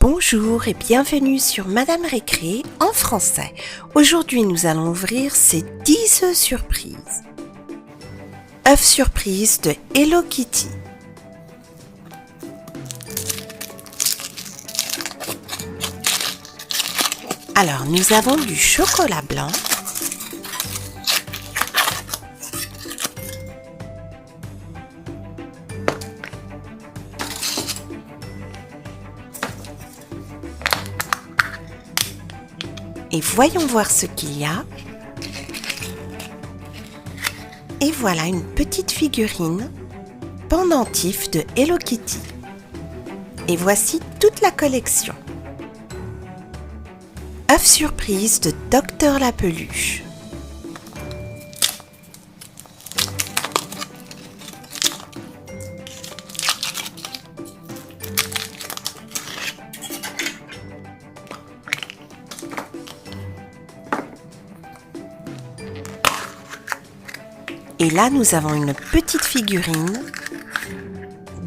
Bonjour et bienvenue sur Madame Récré en français. Aujourd'hui, nous allons ouvrir ces 10 œufs surprises. œufs surprises de Hello Kitty. Alors, nous avons du chocolat blanc, et voyons voir ce qu'il y a. Et voilà une petite figurine pendentif de Hello Kitty. Et voici toute la collection. œufs surprise de Docteur la Peluche. Et là, nous avons une petite figurine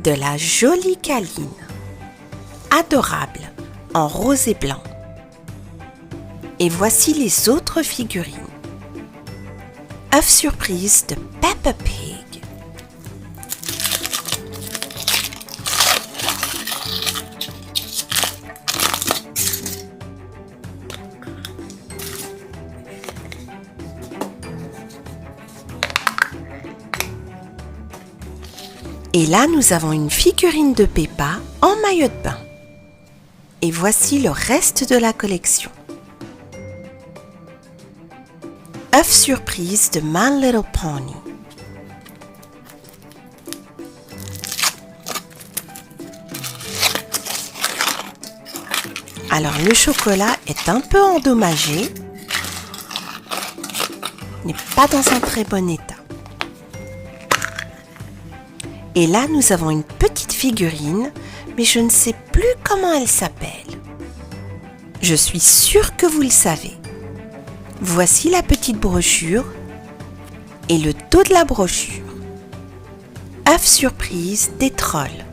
de la jolie Caline, adorable, en rose et blanc. Et voici les autres figurines. œufs surprise de Peppa Pig. Et là, nous avons une figurine de Peppa en maillot de bain. Et voici le reste de la collection. œufs surprise de My Little Pony. Alors, le chocolat est un peu endommagé, n'est pas dans un très bon état. Et là, nous avons une petite figurine, mais je ne sais plus comment elle s'appelle. Je suis sûre que vous le savez. Voici la petite brochure et le dos de la brochure. œufs surprise des trolls.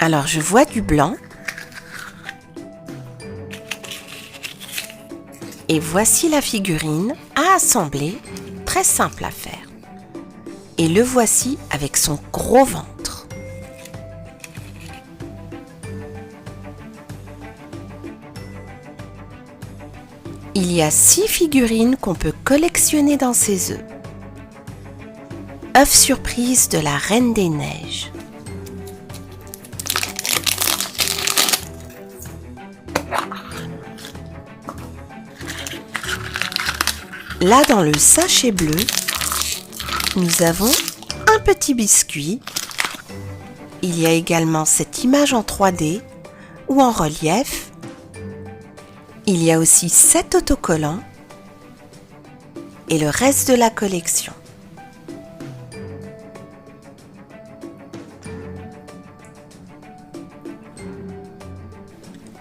Alors, je vois du blanc. Et voici la figurine à assembler, très simple à faire. Et le voici avec son gros ventre. Il y a 6 figurines qu'on peut collectionner dans ces œufs. œufs surprise de la Reine des Neiges. Là, dans le sachet bleu, nous avons un petit biscuit. Il y a également cette image en 3D ou en relief. Il y a aussi 7 autocollants et le reste de la collection.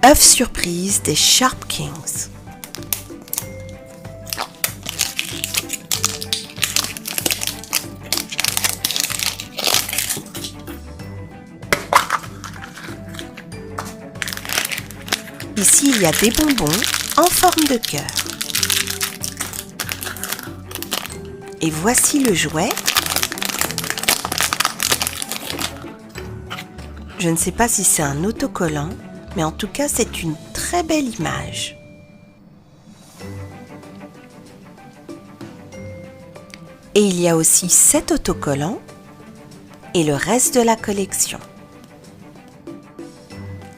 œufs surprise des Sharp Kings. Ici, il y a des bonbons en forme de cœur. Et voici le jouet. Je ne sais pas si c'est un autocollant, mais en tout cas, c'est une très belle image. Et il y a aussi 7 autocollants et le reste de la collection.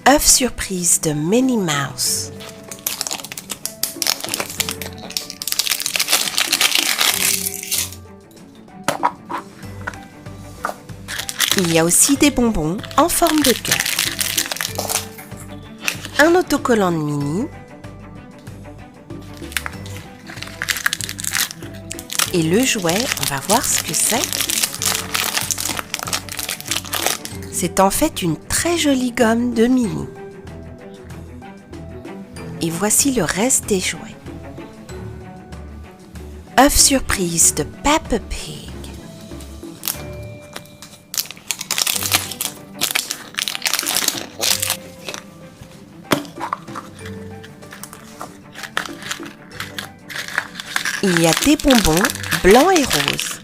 œufs surprise de Minnie Mouse. Il y a aussi des bonbons en forme de cœur. Un autocollant de Minnie. Et le jouet, on va voir ce que c'est. C'est en fait une très jolie gomme de Mini. Et voici le reste des jouets. œuf surprise de Peppa Pig. Il y a des bonbons blancs et roses.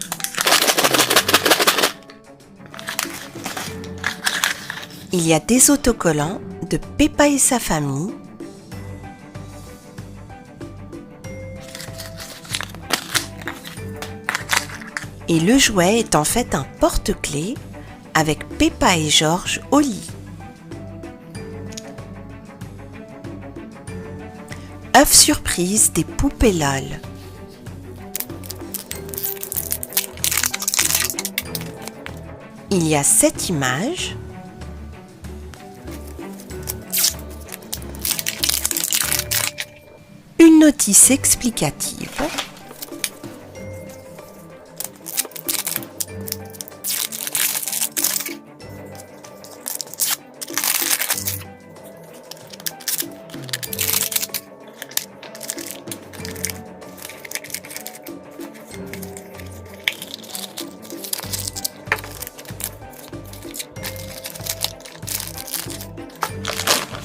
Il y a des autocollants de Peppa et sa famille. Et le jouet est en fait un porte-clés avec Peppa et George au lit. œuf surprise des poupées LOL. Il y a 7 images. Une notice explicative.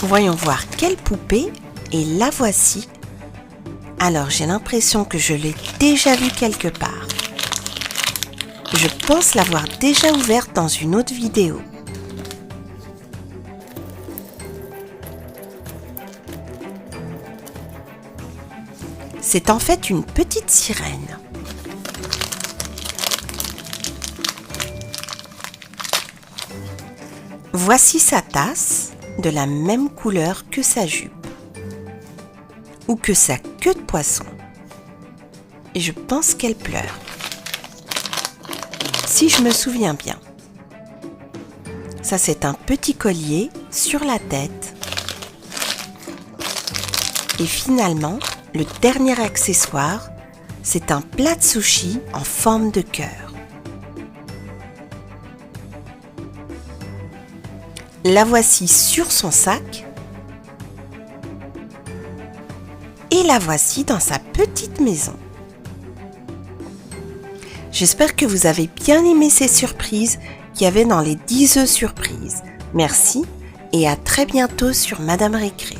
Voyons voir quelle poupée, et la voici. Alors j'ai l'impression que je l'ai déjà vue quelque part. Je pense l'avoir déjà ouverte dans une autre vidéo. C'est en fait une petite sirène. Voici sa tasse, de la même couleur que sa jupe ou que sa queue de poisson. Et je pense qu'elle pleure, si je me souviens bien. Ça, c'est un petit collier sur la tête. Et finalement, le dernier accessoire, c'est un plat de sushi en forme de cœur. La voici sur son sac et la voici dans sa petite maison. J'espère que vous avez bien aimé ces surprises qu'il y avait dans les 10 œufs surprises. Merci et à très bientôt sur Madame Récré.